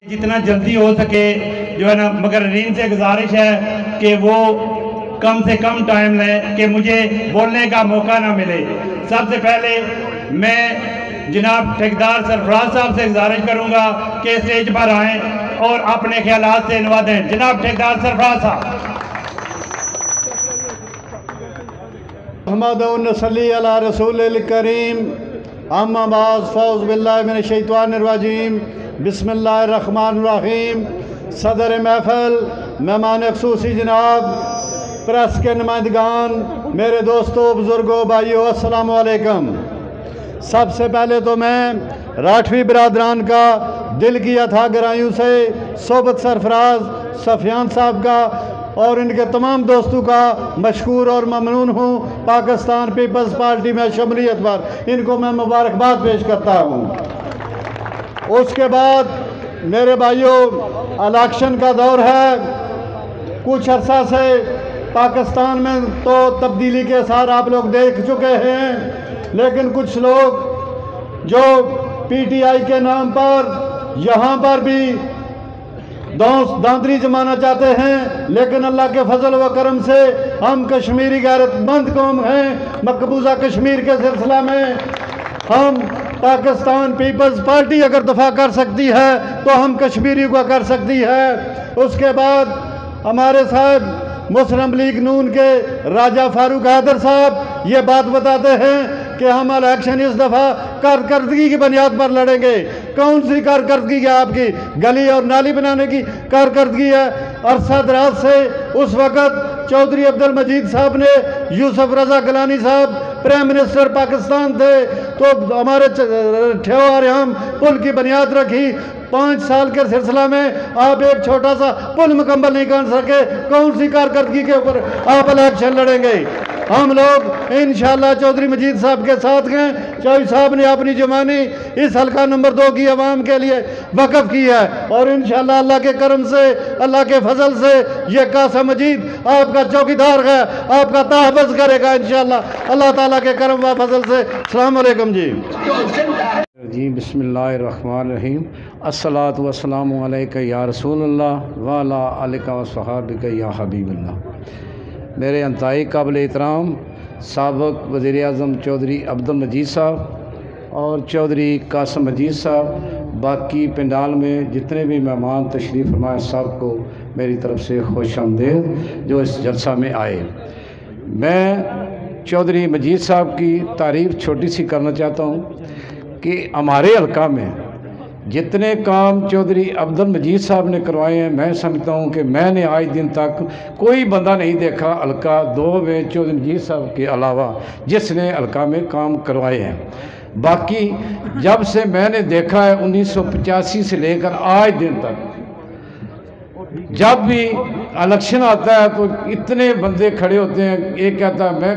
जितना जल्दी हो सके जो है ना मुकर्रीन से गुजारिश है कि वो कम से कम टाइम लें कि मुझे बोलने का मौका ना मिले। सबसे पहले मैं जनाब ठेकेदार सरफराज साहब से गुजारिश करूंगा कि स्टेज पर आएं और अपने ख्यालात से नवाजें। जनाब ठेकेदार सरफराज साहब। अहमदुन नसल्ली अला रसूलिल करीम अम्मा बाद फ़ौज़ बिल्लाहि मिनश शैतानिर रजीम बिस्मिल्लाहिर रहमानिर रहीम। सदर महफिल, मेहमान ख़ुसूसी जनाब, प्रेस के नुमाइंदगान, मेरे दोस्तों, बुज़ुर्गों, भाइयों, अस्सलाम वालेकुम। सबसे पहले तो मैं राठवी बिरादरान का दिल की अथाह गहराइयों से सोबत सरफराज सफियान साहब का और इनके तमाम दोस्तों का मशकूर और ममनून हूँ पाकिस्तान पीपल्स पार्टी में शमूलियत पर। इनको मैं मुबारकबाद पेश करता हूँ। उसके बाद मेरे भाइयों, इलेक्शन का दौर है। कुछ अरसा से पाकिस्तान में तो तब्दीली के साथ आप लोग देख चुके हैं, लेकिन कुछ लोग जो पीटीआई के नाम पर यहाँ पर भी दांतरी जमाना चाहते हैं, लेकिन अल्लाह के फजल व करम से हम कश्मीरी गैरतमंद कौम हैं। मकबूजा कश्मीर के सिलसिला में हम पाकिस्तान पीपल्स पार्टी अगर दफा कर सकती है तो हम कश्मीरी को कर सकती है। उसके बाद हमारे साहब मुस्लिम लीग नून के राजा फारूक हैदर साहब ये बात बताते हैं कि हम इलेक्शन इस दफ़ा कारकर्दगी की बुनियाद पर लड़ेंगे। कौन सी कारकर्दगी है आपकी? गली और नाली बनाने की कारकर्दगी है। अरसा दराज से उस वक़्त चौधरी अब्दुल मजीद साहब ने, यूसुफ रजा गिलानी साहब प्राइम मिनिस्टर पाकिस्तान थे, तो हमारे ठेवार हम पुल की बुनियाद रखी। 5 साल के सिलसिला में आप एक छोटा सा पुल मुकम्मल नहीं कर सके। कौन सी कारकर्दगी के ऊपर आप इलेक्शन लड़ेंगे? हम लोग इंशाअल्लाह चौधरी मजीद साहब के साथ गए। चौधरी साहब ने अपनी जवानी इस हल्का नंबर 2 की आवाम के लिए वक़्फ़ की है और इंशाअल्लाह अल्लाह के करम से, अल्लाह के फजल से ये कासा मजीद आपका चौकीदार है, आपका तहफ़्फ़ुज़ करेगा इंशाअल्लाह अल्लाह ताला के करम व फजल से। अस्सलाम वालेकुम जी। बिस्मिल्लाहिर्रहमानिर्रहीम। अस्सलातु वस्सलामु अलैका या रसूलल्लाह व अला आलिका व सहाबिका या हबीबल्लाह। मेरे अंतहाई काबिल एहतराम साबिक़ वज़ीर-ए-आज़म चौधरी अब्दुल मजीद साहब और चौधरी कासिम मजीद साहब, बाकी पंडाल में जितने भी मेहमान तशरीफ़ फरमाए सब को मेरी तरफ़ से खुश आमदीद जो इस जलसा में आए। मैं चौधरी मजीद साहब की तारीफ़ छोटी सी करना चाहता हूँ कि हमारे हल्का में जितने काम चौधरी अब्दुल मजीद साहब ने करवाए हैं, मैं समझता हूँ कि मैंने आज दिन तक कोई बंदा नहीं देखा हल्का 2 में चौधरी मजीद साहब के अलावा जिसने हल्का में काम करवाए हैं। बाकी जब से मैंने देखा है 1985 से लेकर आज दिन तक, जब भी इलेक्शन आता है तो इतने बंदे खड़े होते हैं। एक कहता है मैं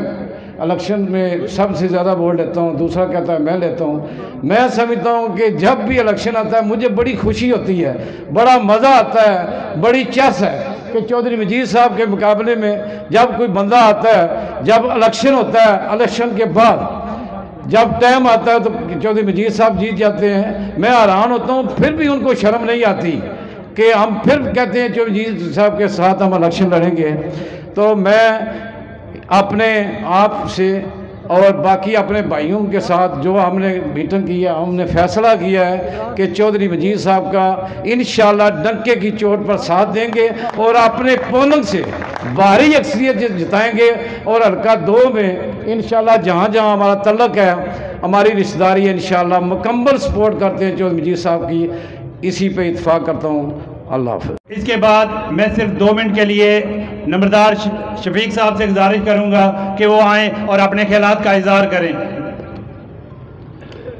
इलेक्शन में सबसे ज़्यादा वोट लेता हूँ, दूसरा कहता है मैं लेता हूँ। मैं समझता हूँ कि जब भी इलेक्शन आता है मुझे बड़ी खुशी होती है, बड़ा मज़ा आता है, बड़ी चस है कि चौधरी मजीद साहब के मुकाबले में जब कोई बंदा आता है, जब इलेक्शन होता है, इलेक्शन के बाद जब टाइम आता है तो चौधरी मजीद साहब जीत जाते हैं। मैं हैरान होता हूँ, फिर भी उनको शर्म नहीं आती कि हम फिर कहते हैं चौधरी मजीद साहब के साथ हम इलेक्शन लड़ेंगे। तो मैं अपने आप से और बाकी अपने भाइयों के साथ जो हमने मीटिंग की है, हमने फैसला किया है कि चौधरी मजीद साहब का इंशाअल्लाह डंके की चोट पर साथ देंगे और अपने पोलिंग से भारी अक्सरियत जिताएंगे और हल्का 2 में इंशाअल्लाह जहाँ जहाँ हमारा तल्लक है, हमारी रिश्तेदारी है, इंशाअल्लाह मुकम्मल सपोर्ट करते हैं चौधरी मजीद साहब की। इसी पे इत्फाक करता हूँ। अल्लाह हाफ़िज़। इसके बाद मैं सिर्फ 2 मिनट के लिए नंबरदार शफीक साहब से गुजारिश करूंगा कि वो आएँ और अपने ख्यालात का इज़हार करें।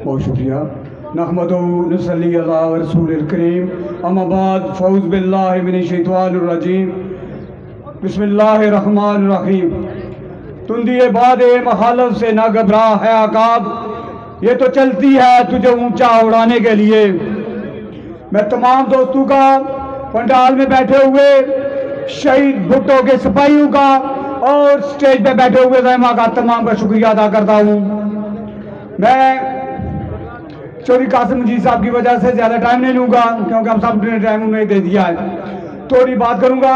बहुत शुक्रिया। नहमदु व नसल्ली अला रसूलिल करीम अम्मा बाद फ़ौज़ बिल्लाहि मिनश शैतानिर रजीम बिस्मिल्लाहिर रहमानिर रहीम। तुंदिए बादे मुखालिफ से ना घबरा है अकाब, ये तो चलती है तुझे ऊंचा उड़ाने के लिए। मैं तमाम दोस्तों का, पंडाल में बैठे हुए शहीद भुट्टो के सिपाहियों का और स्टेज पे बैठे हुए रहमा का तमाम का शुक्रिया अदा करता हूँ। मैं چودھری قاسم مجید صاحب کی وجہ سے زیادہ ٹائم نہیں لوں گا کیونکہ ہم سب نے ٹائم انہیں دے دیا ہے. تھوڑی بات کروں گا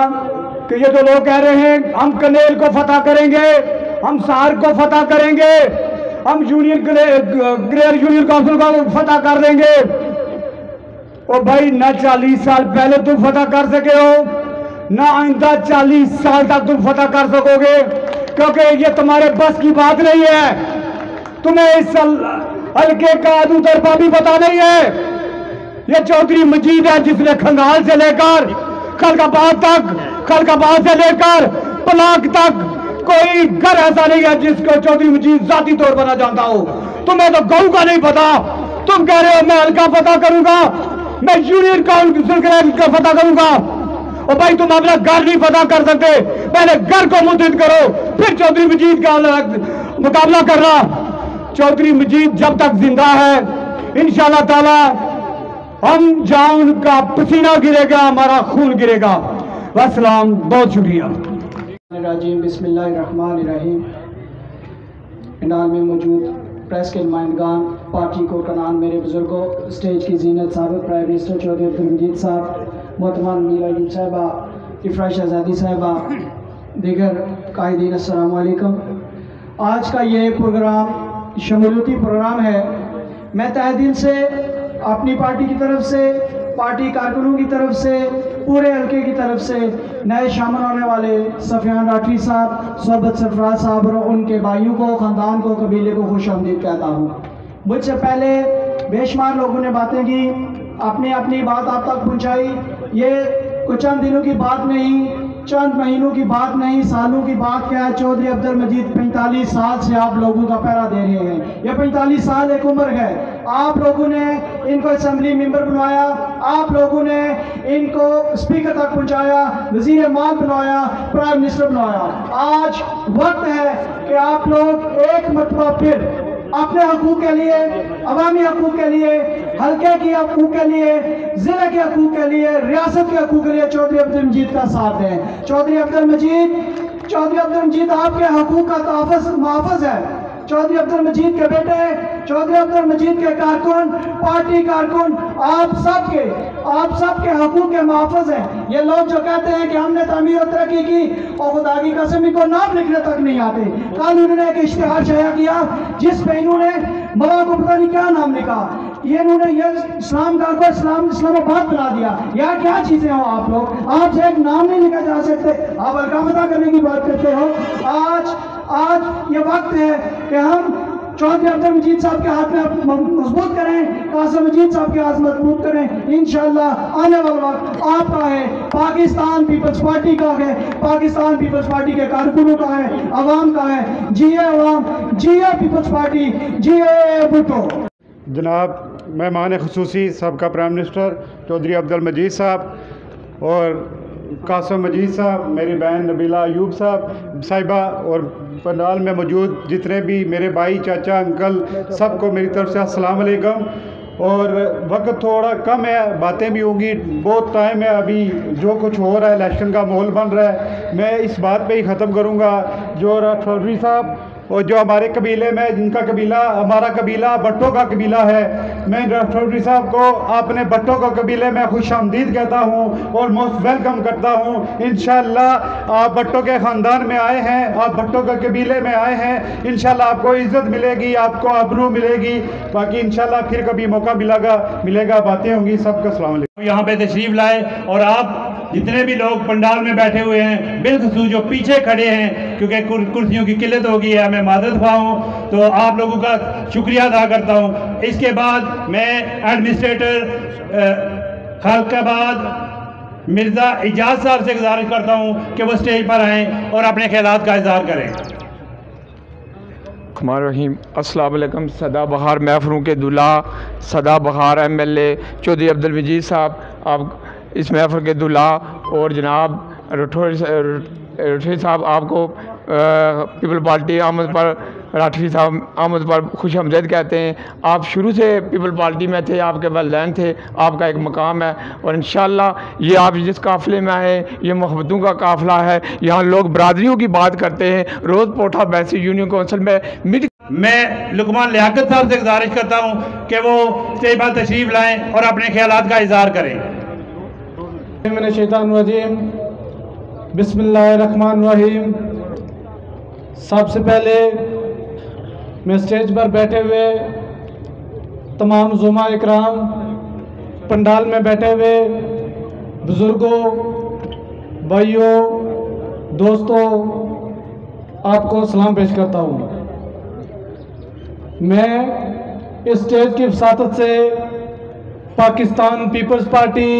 کہ یہ جو لوگ کہہ رہے ہیں ہم کنیل کو فتح کریں گے, ہم سہار کو فتح کریں گے, ہم گریئر یونین کونسل کو فتح کر دیں گے, اور بھائی نہ 40 سال پہلے تم فتح کر سکے ہو نہ آئندہ 40 سال تک تم فتح کر سکو گے, کیونکہ یہ تمہارے بس کی بات نہیں ہے. تمہیں اس حلقے کا ادو طرفہ بھی پتا نہیں ہے. یہ چودھری مجید ہے جس نے کھنگال سے لے کر خلقاباد سے لے کر پلاک تک کوئی گھر ایسا نہیں ہے جس کو چودھری مجید ذاتی طور پر نہ جانتا ہو. تمہیں تو گاؤں کا نہیں پتا. تم کہہ رہے ہو میں حلقہ فتح کروں گا, میں یونین کونسل کا فتح کروں گا, اور بھائی تم اپنا گھر نہیں فتح کر سکتے. پہلے گھر کو متحد کرو پھر چودھری مجید کا مقابلہ کرنا. چودھری مجید جب تک زندہ ہے انشاءاللہ تعالی ہم جہاں ان کا پسینہ گرے گا ہمارا خون گرے گا. والسلام, بہت شکریہ. بسم اللہ الرحمن الرحیم. پنڈال میں موجود پریس کے نمائندگان, پارٹی کو کنان, میرے بزرگوں, اسٹیج کی زینت, سابق پرائم منسٹر چودھری عبدالمجید صاحب, محترم میرا ایوب صاحبہ, افراء شہزادی صاحبہ, دیگر قائدین, السلام علیکم. آج کا یہ پروگرام شمولیتی پروگرام ہے. میں تہہ دل سے اپنی پارٹی کی طرف سے, پارٹی کارکنوں کی طرف سے, پورے حلقے کی طرف سے نئے شامل ہونے والے سفیان راٹھی صاحب, صحبت سرفراز صاحب اور ان کے بھائیوں کو, خاندان کو, قبیلے کو خوش آمدید کہتا ہوں. مجھ سے پہلے بے شمار لوگوں نے باتیں کی, اپنی بات آپ تک پہنچائی. یہ کچھ چند دنوں کی بات نہیں, چند مہینوں کی بات نہیں, سالوں کی بات کیا ہے. چودھری عبدالمجید 45 سال سے آپ لوگوں کا پہرا دے رہے ہیں. یہ 45 سال ایک عمر ہے. آپ لوگوں نے ان کو اسمبلی ممبر بنوایا, آپ لوگوں نے ان کو اسپیکر تک پہنچایا, وزیر مال بنوایا, پرائم منسٹر بنوایا. آج وقت ہے کہ آپ لوگ ایک مرتبہ پھر اپنے حقوق کے لیے, عوامی حقوق کے لیے, حلقے کی حقوق کے لیے, ضلع کے حقوق کے لیے, ریاست کے حقوق کے لیے چودھری عبدالمجید کا ساتھ دیں. چودھری عبدالمجید آپ کے حقوق کا محافظ ہے. چودھری عبدالمجید کے بیٹے, چودھری عبدالمجید کے کارکن, پارٹی کارکن, آپ سب کے حقوق کے محافظ ہیں. یہ لوگ جو کہتے ہیں کہ ہم نے تعمیر و ترقی کی, اور خدا کی قسم ان کو نام لکھنے تک نہیں آتے. کل انہوں نے ایک اشتہار شائع کیا جس پہ انہوں نے ملا کو پتہ نہیں کیا نام لکھا. یہ انہوں نے یہ اسلام کا کو اسلام آباد بنا دیا. یا کیا چیزیں ہو آپ لوگ, آپ سے ایک نام نہیں لکھا جا سکتے, آپ حلقہ فتح کرنے کی بات کرتے ہو. آج یہ وقت ہے کہ ہم چودھری عبدالمجید صاحب کے ہاتھ میں مضبوط کریں, قاسم مجید صاحب کے ہاتھ مضبوط کریں. انشاءاللہ آنے والا وقت آپ کا ہے, پاکستان پیپلز پارٹی کا ہے, پاکستان پیپلز پارٹی کے کارکنوں کا ہے, عوام کا ہے. جی اے عوام, جی اے پیپلز پارٹی, جی اے بھٹو. جناب مہمان خصوصی سابقہ پرائم منسٹر چودھری عبدالمجید صاحب اور قاسم مجید صاحب, میری بہن نبیلہ ایوب صاحبہ, اور پنڈال میں موجود جتنے بھی میرے بھائی, چاچا, انکل, سب کو میری طرف سے السلام علیکم. اور وقت تھوڑا کم ہے, باتیں بھی ہوں گی, بہت ٹائم ہے. ابھی جو کچھ ہو رہا ہے, الیکشن کا ماحول بن رہا ہے, میں اس بات پہ ہی ختم کروں گا. جو چودھری صاحب اور جو ہمارے قبیلے میں, جن کا قبیلہ ہمارا قبیلہ بٹوں کا قبیلہ ہے, میں چودھری صاحب کو اپنے بٹوں کا قبیلے میں خوش آمدید کہتا ہوں اور موسٹ ویلکم کرتا ہوں. انشاءاللہ آپ بٹوں کے خاندان میں آئے ہیں, آپ بٹوں کے قبیلے میں آئے ہیں, انشاءاللہ آپ کو عزت ملے گی, آپ کو آبرو ملے گی. باقی انشاءاللہ پھر کبھی موقع ملے گا, باتیں ہوں گی. سب کا السلام علیکم. یہاں پہ تشریف لائے, اور آپ جتنے بھی لوگ پنڈال میں بیٹھے ہوئے ہیں, بالخصوص جو پیچھے کھڑے ہیں, کیونکہ کرسیوں کی قلت ہو گئی ہے, میں معذرت خواہ ہوں, تو آپ لوگوں کا شکریہ ادا کرتا ہوں. اس کے بعد میں ایڈمنسٹریٹر خلقاباد مرزا اعجاز صاحب سے گزارش کرتا ہوں کہ وہ اسٹیج پر آئیں اور اپنے خیالات کا اظہار کریں. الرحمن الرحیم. السلام علیکم. سدا بہار محفلوں کے دلہا, سدا بہار M L A Chaudhry Abdul Majeed صاحب, آپ اس محفل کے دلہا, اور جناب راٹھی صاحب آپ کو پیپل پارٹی آمد پر, راٹھی صاحب آمد پر خوش آمدید کہتے ہیں. آپ شروع سے پیپل پارٹی میں تھے, آپ کے والدین تھے, آپ کا ایک مقام ہے, اور انشاءاللہ یہ آپ جس قافلے میں آئے یہ محبتوں کا قافلہ ہے. یہاں لوگ برادریوں کی بات کرتے ہیں. روز پوٹھا بیسی یونین کونسل میں मैं लुकमान लियाकत साहब से गुजारिश करता हूँ कि वो स्टेज पर तशरीफ़ लाएं और अपने ख्यालात का इज़हार करें। शैतानुर्रजीम, बिस्मिल्लाहिर्रहमानिर्रहीम। सबसे पहले मैं स्टेज पर बैठे हुए तमाम ज़ुमा इकराम, पंडाल में बैठे हुए बुज़ुर्गों, भाइयों, दोस्तों, आपको सलाम पेश करता हूँ। मैं इस स्टेज की वसातत से पाकिस्तान पीपल्स पार्टी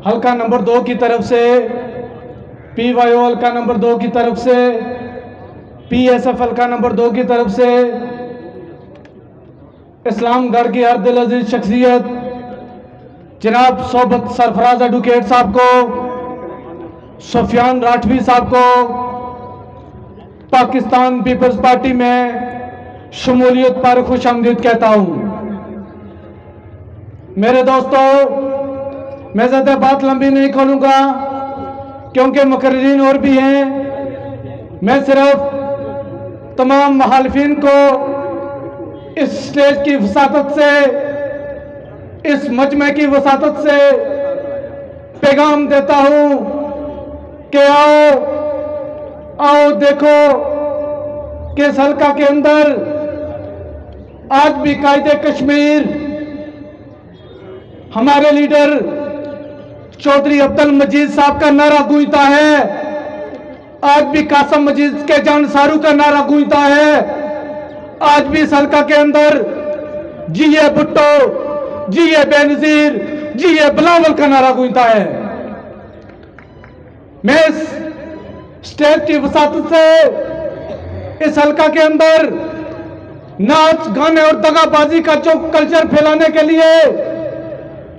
हल्का नंबर 2 की तरफ से, PYO हल्का नंबर 2 की तरफ से, PSF हल्का नंबर 2 की तरफ से इस्लामगढ़ की हर दिल अजीज शख्सियत जनाब सोबत सरफराज एडवोकेट साहब को, सुफियान राठवी साहब को पाकिस्तान पीपल्स पार्टी में शमूलियत पर खुश आमदीद कहता हूँ। मेरे दोस्तों, मैं ज़्यादा बात लंबी नहीं करूँगा क्योंकि मुकर्रीन और भी हैं। मैं सिर्फ तमाम मुखालिफिन को इस स्टेज की वसातत से, इस मजमे की वसातत से पैगाम देता हूँ कि आओ देखो कि इस हल्का के अंदर आज भी कायदे कश्मीर हमारे लीडर चौधरी अब्दुल मजीद साहब का नारा गूंजता है। आज भी कासम मजीद के जानसारू का नारा गूंजता है। आज भी इस हल्का के अंदर जिये भुट्टो, जिये बेनजीर, जिये बिलावल का नारा गूंजता है। मैं इस स्टेज की वसातत से इस हल्का के अंदर नाच गाने और दगाबाजी का जो कल्चर फैलाने के लिए,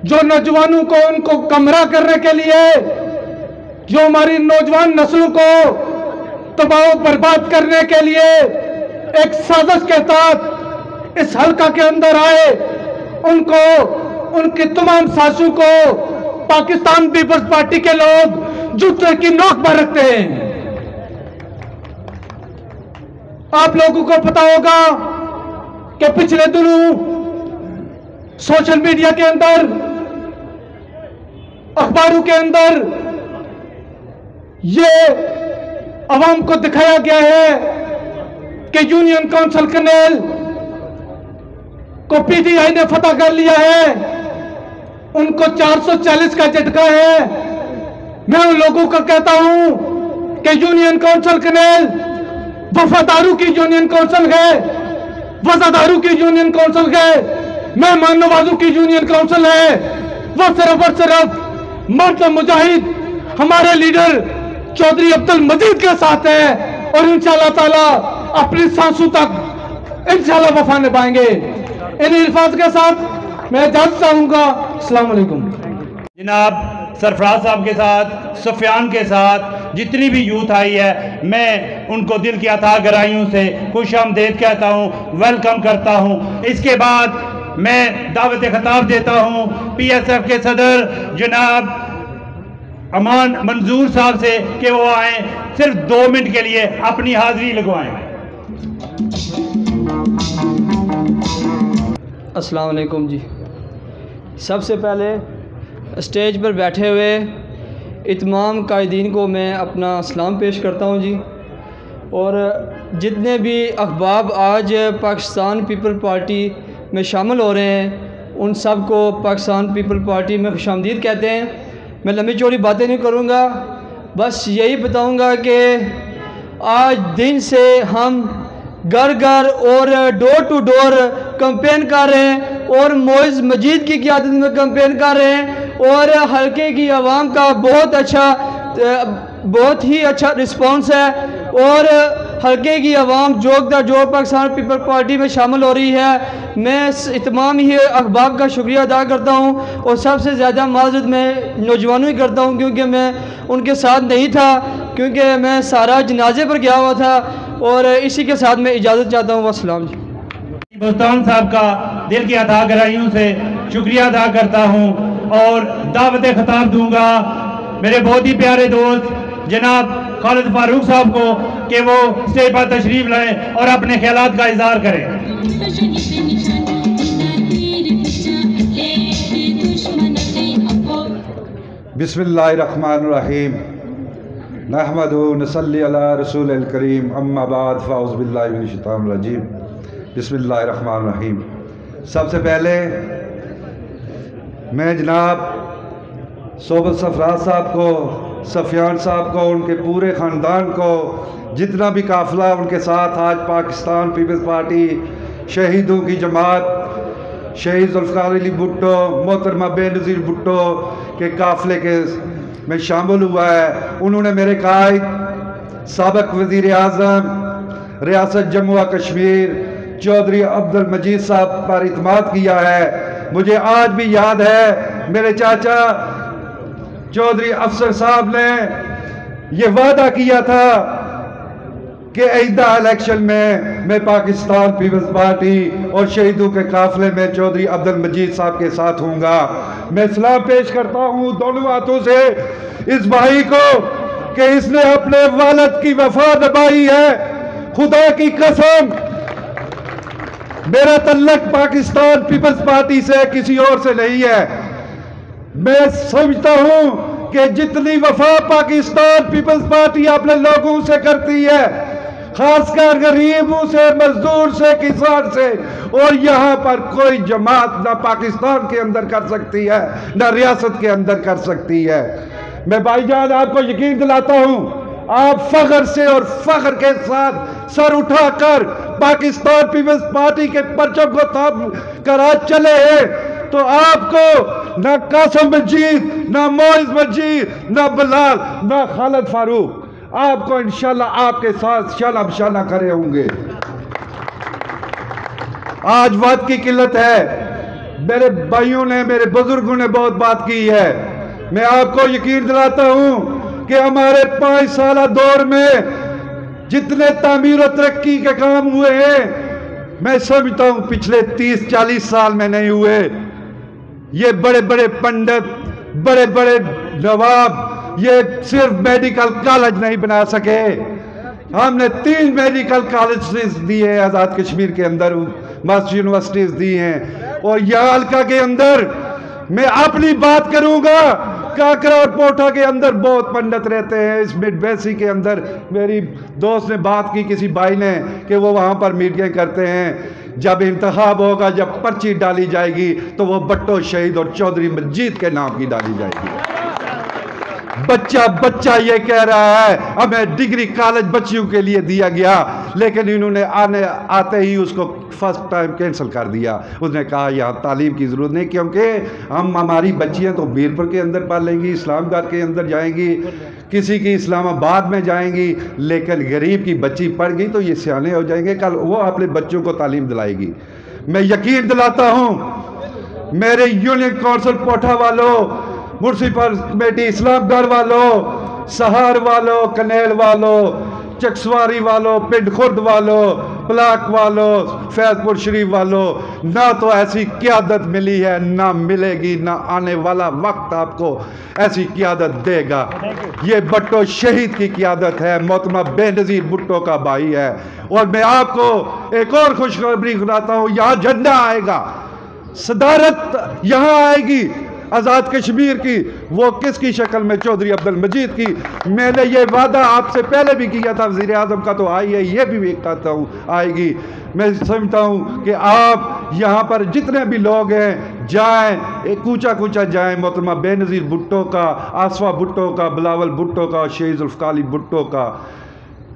जो नौजवानों को उनको कमरा करने के लिए, जो हमारी नौजवान नस्लों को तबाह बर्बाद करने के लिए एक साजिश के तहत इस हल्का के अंदर आए, उनको, उनकी तमाम साजिशों को पाकिस्तान पीपल्स पार्टी के लोग जूते की नोक पर रखते हैं। आप लोगों को पता होगा कि पिछले दिनों सोशल मीडिया के अंदर, अखबारों के अंदर ये अवाम को दिखाया गया है कि यूनियन काउंसिल कनेल को PTI ने फतह कर लिया है, उनको 440 का झटका है। मैं उन लोगों को कहता हूं कि यूनियन काउंसिल कनेल वफादारों की यूनियन काउंसिल है, वफादारों की यूनियन काउंसिल है, मेहमान नवाजों की यूनियन काउंसिल है। वो सिर्फ और सिर्फ मर्द मुजाहिद हमारे लीडर चौधरी अब्दुल मजीद के साथ है और इंशाअल्लाह ताला अपनी सांसों तक इंशाअल्लाह वफा निभाएंगे। इन अल्फाज के साथ मैं इजाजत चाहूंगा। अस्सलाम वालेकुम। जनाब सरफराज साहब के साथ, सुफियान के साथ जितनी भी यूथ आई है, मैं उनको दिल की अता गहराइयों से खुश आमदीद कहता हूँ, वेलकम करता हूँ। इसके बाद मैं दावत खिताब देता हूँ PSF के सदर जनाब अमान मंजूर साहब से कि वो आए, सिर्फ 2 मिनट के लिए अपनी हाजिरी लगवाएं। अस्सलाम वालेकुम जी। सबसे पहले स्टेज पर बैठे हुए इतमाम कायदीन को मैं अपना सलाम पेश करता हूं जी, और जितने भी अहबाब आज पाकिस्तान पीपल पार्टी में शामिल हो रहे हैं उन सब को पाकिस्तान पीपल पार्टी में खुशामदीद कहते हैं। मैं लंबी चौड़ी बातें नहीं करूँगा, बस यही बताऊँगा कि आज दिन से हम घर घर और डोर टू डोर कैंपेन कर रहे हैं और मोइज़ मजीद की क़यादत में कैंपेन कर रहे हैं, और हल्के की आवाम का बहुत ही अच्छा रिस्पांस है, और हल्के की आवाम जोक दा जोक पाकिस्तान पीपल पार्टी में शामिल हो रही है। मैं तमाम ही अहबाब का शुक्रिया अदा करता हूँ, और सबसे ज़्यादा माज़रत मैं नौजवानों ही करता हूँ क्योंकि मैं उनके साथ नहीं था, क्योंकि मैं सारा जनाजे पर गया हुआ था। और इसी के साथ मैं इजाज़त चाहता हूँ। अस्सलाम जी। बोस्तान साहब का दिल की अता गहराइयों से शुक्रिया अदा करता हूँ और दावत खिताब दूंगा मेरे बहुत ही प्यारे दोस्त जनाब खालिद फारूक साहब को कि वो स्टेज पर तशरीफ लाएं और अपने ख्यालात का इजहार करें। बिस्मिल्लाहिर्रहमानिर्रहीम नहमदुहु नसल्ली अला रसूलिल करीम अम्मा बाद फ़ाउज़ु बिल्लाहि मिनश शैतानिर रजीम बिस्मिल्लाहिर्रहमानिर्रहीम। सबसे पहले मैं जनाब सोबत सफराज साहब को, सफियान साहब को, उनके पूरे ख़ानदान को, जितना भी काफ़िला उनके साथ आज पाकिस्तान पीपल्स पार्टी शहीदों की जमात शहीद ज़ुल्फ़िकार अली भुट्टो मोहतरमा बेनज़ीर भुट्टो के काफ़िले के में शामिल हुआ है। उन्होंने मेरे कायद साबिक़ वज़ीर आज़म रियासत जम्मू व कश्मीर चौधरी अब्दुल मजीद साहब पर इत्मीनान किया है। मुझे आज भी याद है मेरे चाचा चौधरी अफसर साहब ने ये वादा किया था कि आइंदा इलेक्शन में मैं पाकिस्तान पीपल्स पार्टी और शहीदों के काफिले में चौधरी अब्दुल मजीद साहब के साथ हूँगा। मैं सलाम पेश करता हूँ दोनों हाथों से इस भाई को कि इसने अपने वालिद की वफा निभाई है। खुदा की कसम मेरा तल्लक पाकिस्तान पीपल्स पार्टी से किसी और से नहीं है। मैं समझता हूँ कि जितनी वफा पाकिस्तान पीपल्स पार्टी अपने लोगों से करती है, खासकर गरीबों से, मजदूर से, किसान से, और यहाँ पर कोई जमात ना पाकिस्तान के अंदर कर सकती है ना रियासत के अंदर कर सकती है। मैं भाईजान आपको यकीन दिलाता हूँ, आप फख्र से और फख्र के साथ सर उठाकर पाकिस्तान पीपल्स पार्टी के परचम को थाम कर आज चले हैं तो आपको ना कासिम मजीद, ना मोइज मजीद, ना बिलाल, ना खालिद फारूक आपको इंशाल्लाह आपके साथ शाना बशाना खड़े होंगे। आज वक्त की किल्लत है। मेरे भाइयों ने, मेरे बुजुर्गों ने बहुत बात की है। मैं आपको यकीन दिलाता हूं कि हमारे 5 साल दौर में जितने तामीर और तरक्की के काम हुए हैं, मैं समझता हूं पिछले 30-40 साल में नहीं हुए। ये बड़े बड़े पंडित, बड़े बड़े नवाब ये सिर्फ मेडिकल कॉलेज नहीं बना सके। हमने 3 मेडिकल कॉलेज दिए आज़ाद कश्मीर के अंदर, मस्त यूनिवर्सिटीज दी हैं। और यह हल्का के अंदर मैं अपनी बात करूंगा, काकरा और पोठा के अंदर बहुत पंडित रहते हैं। इस मिडवेसी के अंदर मेरी दोस्त ने बात की किसी भाई ने कि वो वहाँ पर मीटिंग करते हैं। जब इंतखाब होगा, जब पर्ची डाली जाएगी तो वो भुट्टो शहीद और चौधरी मजीद के नाम की डाली जाएगी। बच्चा ये कह रहा है हमें डिग्री कॉलेज बच्चियों के लिए दिया गया, लेकिन इन्होंने आते ही उसको फर्स्ट टाइम कैंसिल कर दिया। उसने कहा यहाँ तालीम की ज़रूरत नहीं, क्योंकि हमारी बच्चियाँ तो मीरपुर के अंदर पढ़ेंगी, इस्लामाबाद के अंदर जाएंगी, किसी की इस्लामाबाद में जाएंगी, लेकिन गरीब की बच्ची पढ़ गई तो ये सियाने हो जाएंगे, कल वो अपने बच्चों को तालीम दिलाएगी। मैं यकीन दिलाता हूँ मेरे यूनियन काउंसिल पोठा वालों, म्युनिसिपल कमेटी इस्लामगढ़ वालों, सहार वालों, कनेल वालों, चकसवारी वालों, पिंड खुर्द वालों, ब्लाक वालों, फैजपुर शरीफ वालों, ना तो ऐसी क़यादत मिली है, ना मिलेगी, ना आने वाला वक्त आपको ऐसी क़यादत देगा। ये भुट्टो शहीद की क़यादत है, मोहतरमा बेनज़ीर भुट्टो का भाई है। और मैं आपको एक और खुशखबरी सुनाता हूँ, यहाँ झंडा आएगा, सदारत यहाँ आएगी आज़ाद कश्मीर की, वो किसकी शक्ल में? चौधरी अब्दुल मजीद की। मैंने ये वादा आपसे पहले भी किया था, वज़ीर आज़म का तो आई है, ये भी कहता हूँ आएगी। मैं समझता हूँ कि आप यहाँ पर जितने भी लोग हैं जाएं, एक कूचा जाएं, मोहतरमा बेनज़ीर भुट्टो का, आसफा भुट्टो का, बिलावल भुट्टो का, शहीद ज़ुल्फ़िकार अली भुट्टो का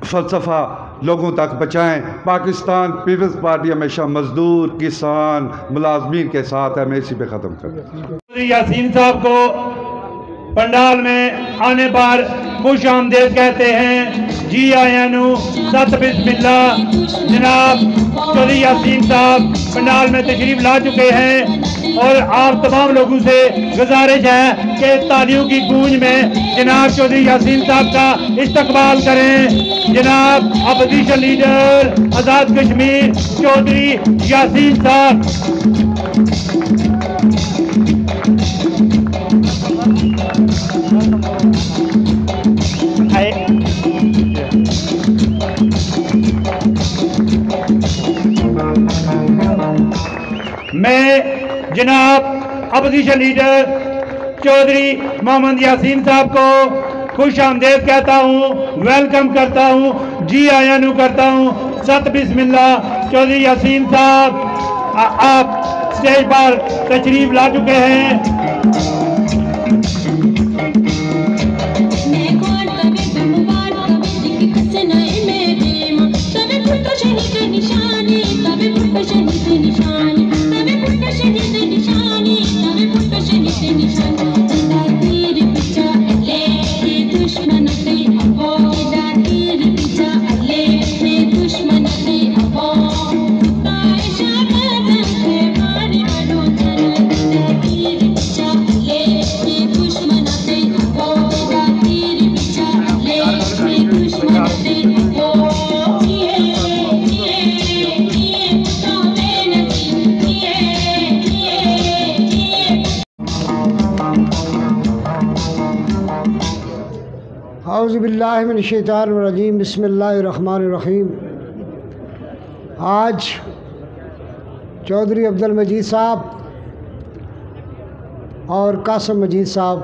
फ़लसफ़ा लोगों तक पहुँचाएँ। पाकिस्तान पीपल्स पार्टी हमेशा मजदूर, किसान, मुलाजमीन के साथ है। मैं इसी पे ख़त्म कर यासीन साहब को पंडाल में आने पर खुश आमदेद कहते हैं। जी आयानू सत बिस्मिल्लाह। जनाब चौधरी यासीन साहब पंडाल में तशरीफ ला चुके हैं और आप तमाम लोगों से गुजारिश है कि तालियों की गूंज में जनाब चौधरी यासीन साहब का इस्तकबाल करें। जनाब अपोजिशन लीडर आज़ाद कश्मीर चौधरी यासीन साहब। میں جناب اپوزیشن لیڈر چودھری محمد یاسین صاحب کو خوش آمدید کہتا ہوں، ویلکم کرتا ہوں، جی آیا نو کرتا ہوں۔ ست بسم اللہ۔ چودھری یاسین صاحب آپ اسٹیج پر تشریف لا چکے ہیں۔ اعوذ باللہ من الشیطان الرجیم، بسم اللہ الرحمن الرحیم۔ آج چودھری عبدالمجید صاحب اور قاسم مجید صاحب،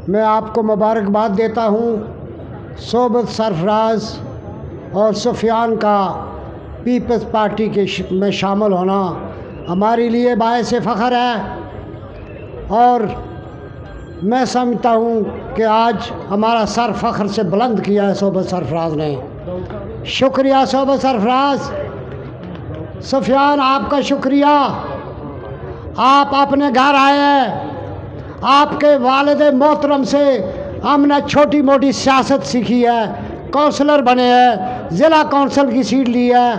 میں آپ کو مبارکباد دیتا ہوں صحبت سرفراز اور سفیان کا پیپلز پارٹی کے میں شامل ہونا ہمارے لیے باعث فخر ہے، اور میں سمجھتا ہوں کہ آج ہمارا سر فخر سے بلند کیا ہے صحبت سرفراز نے۔ شکریہ صحبت سرفراز۔ سفیان، آپ کا شکریہ، آپ اپنے گھر آئے ہیں، آپ کے والد محترم سے ہم نے چھوٹی موٹی سیاست سیکھی ہے، کونسلر بنے ہیں، ضلع کونسل کی سیٹ لی ہے،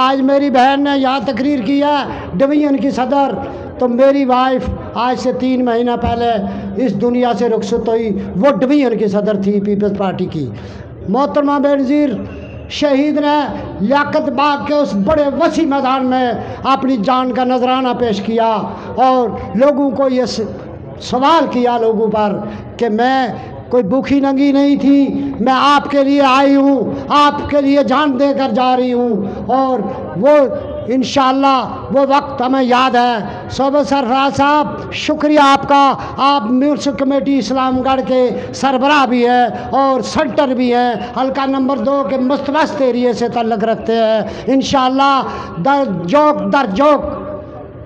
آج میری بہن نے یہاں تقریر کی ہے ڈویژن کی صدر، تو میری وائف آج سے 3 مہینہ پہلے اس دنیا سے رخصت ہوئی، وہ ڈویژن کی صدر تھی پیپلز پارٹی کی۔ محترمہ بینظیر شہید نے لیاقت باغ کے اس بڑے وسیع میدان میں اپنی جان کا نذرانہ پیش کیا اور لوگوں کو یہ سوال کیا لوگوں پر کہ میں کوئی بھوکی ننگی نہیں تھی، میں آپ کے لیے آئی ہوں، آپ کے لیے جان دے کر جا رہی ہوں، اور وہ انشاءاللہ وہ وقت ہمیں یاد ہے۔ صحبت سرفراز صاحب، شکریہ آپ کا، آپ میونسپل کمیٹی اسلام گڑھ کے سربراہ بھی ہیں اور سینٹر بھی ہیں، حلقہ نمبر 2 کے مست وست ایریے سے تعلق رکھتے ہیں۔ انشاءاللہ در جوک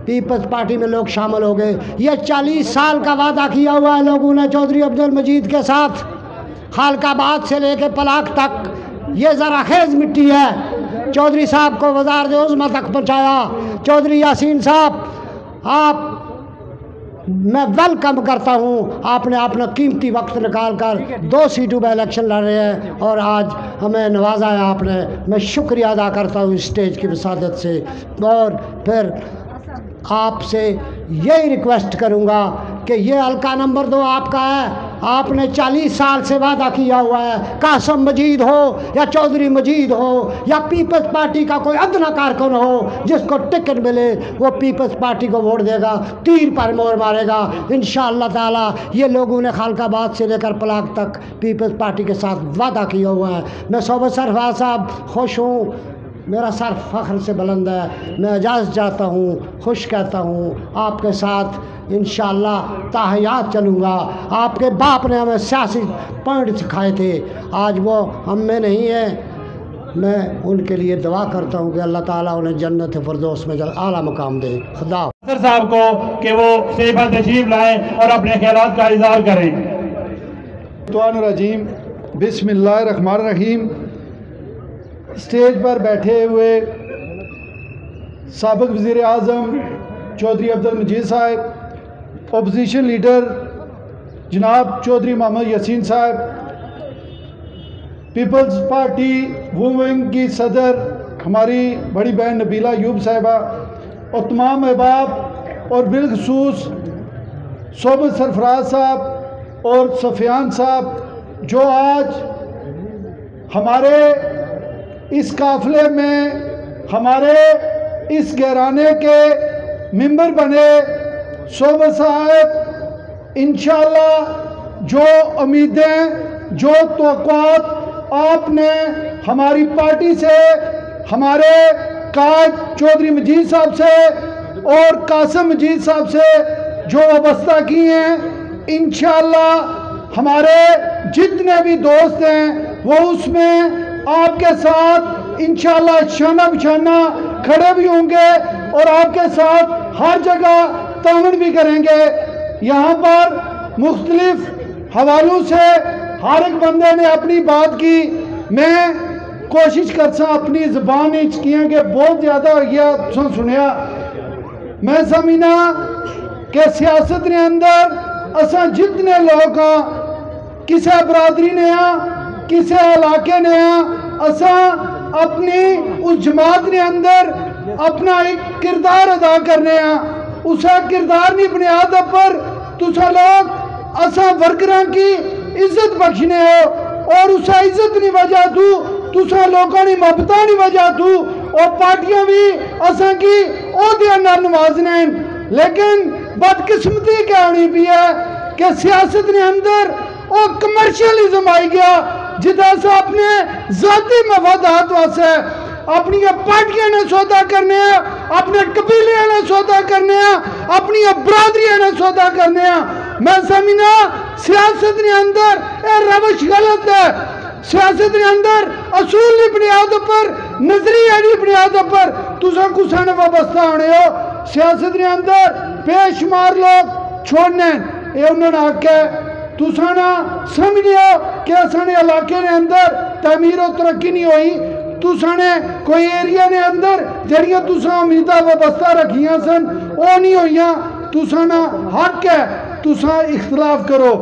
پیپلز پارٹی میں لوگ شامل ہو گئے۔ یہ 40 سال کا وعدہ کیا ہوا ہے لوگوں نے چودھری عبدالمجید کے ساتھ، خالق آباد سے لے کے پلاک تک یہ زرخیز مٹی ہے، چودھری صاحب کو وزارت عظمیٰ تک پہنچایا۔ چودھری یاسین صاحب، آپ میں ویلکم کرتا ہوں، آپ نے اپنا قیمتی وقت نکال کر 2 سیٹوں پہ الیکشن لڑ رہے ہیں اور آج ہمیں نوازا ہے آپ نے، میں شکریہ ادا کرتا ہوں اس اسٹیج کی وسادت سے، اور پھر آپ سے یہی ریکویسٹ کروں گا کہ یہ حلقہ نمبر 2 آپ کا ہے، آپ نے 40 سال سے وعدہ کیا ہوا ہے، قاسم مجید ہو یا چودھری مجید ہو یا پیپلز پارٹی کا کوئی ادنا کارکن ہو، جس کو ٹکٹ ملے وہ پیپلز پارٹی کو ووٹ دے گا، تیر پر مور مارے گا انشاءاللہ تعالی۔ یہ لوگوں نے خالق آباد سے لے کر پلاک تک پیپلز پارٹی کے ساتھ وعدہ کیا ہوا ہے۔ میں صحبت سرفراز صاحب خوش ہوں، میرا سر فخر سے بلند ہے، میں اجازت چاہتا ہوں، خوش کہتا ہوں، آپ کے ساتھ انشاءاللہ تا حیات چلوں گا۔ آپ کے باپ نے ہمیں سیاسی پوائنٹ سکھائے تھے، آج وہ ہم میں نہیں ہیں، میں ان کے لیے دعا کرتا ہوں کہ اللہ تعالیٰ انہیں جنت فردوس میں اعلیٰ مقام دے۔ خدا صاحب کو کہ وہ اسٹیج پر تشریف لائیں اور اپنے خیالات کا اظہار کریں۔ الرجیم، بسم اللہ الرحمن الرحیم۔ اسٹیج پر بیٹھے ہوئے سابق وزیر اعظم چودھری عبدالمجید صاحب، اپوزیشن لیڈر جناب چودھری محمد یاسین صاحب، پیپلز پارٹی وومن کی صدر ہماری بڑی بہن نبیلہ ایوب صاحبہ، اور تمام احباب اور بالخصوص صحبت سرفراز صاحب اور سفیان صاحب جو آج ہمارے اس قافلے میں ہمارے اس گھرانے کے ممبر بنے۔ صحبت صاحب، انشاءاللہ جو امیدیں، جو توقعات آپ نے ہماری پارٹی سے، ہمارے قائد چودھری مجید صاحب سے اور قاسم مجید صاحب سے جو وابستہ کی ہیں، انشاءاللہ ہمارے جتنے بھی دوست ہیں وہ اس میں آپ کے ساتھ انشاءاللہ شانہ بشانہ کھڑے بھی ہوں گے اور آپ کے ساتھ ہر جگہ تعاون بھی کریں گے۔ یہاں پر مختلف حوالوں سے ہر ایک بندے نے اپنی بات کی، میں کوشش کرسا اپنی زبان کیا کہ بہت زیادہ ہو گیا سنیا۔ میں سمجھنا کہ سیاست نے اندر اساں جتنے لوگ ہاں، کسے برادری نے ہاں، کسے علاقے نے ہاں، اساں اپنی اس جماعت نے اندر اپنا ایک کردار ادا کرنے ہاں۔ اسا کردار نہیں بنیاد پر تسا لوگ اساں ورکراں کی عزت بخشنے ہو، اور اسا عزت نہیں وجہ تسا لوگوں نے محبتہ نہیں وجہ اور پارٹیاں بھی اساں کی عہدیاں نال نوازنے ہیں۔ لیکن بدقسمتی کیا ہونی بھی ہے کہ سیاست نے اندر وہ کمرشلزم آئی گیا، جدھا سے اپنے ذاتی مفادات واسے اپنی پارٹیاں نے سودا کرنے ہیں، اپنے قبیلے نے سودا کرنے ہیں، اپنی برادریاں نے سودا کرنے ہیں۔ میں سمجھنا سیاست نے اندر اے روش غلط ہے۔ سیاست نے اندر اصول نہیں بنیاد پر، نظریہ نہیں بنیاد پر تسا کسا نے وابستہ ہونے ہو۔ سیاست نے اندر بے شمار لوگ چھوڑنے یہ انہوں نے حق ہے۔ تسا نہ سمجھنے ہو کہ اساں نے علاقے نے اندر تعمیر و ترقی نہیں ہوئی، تسا نے کوئی ایریا نے اندر جڑیاں تسا امیدہ وابستہ رکھیاں سن وہ نہیں ہوئیاں۔ تسا نہ حق ہے تسا اختلاف کرو،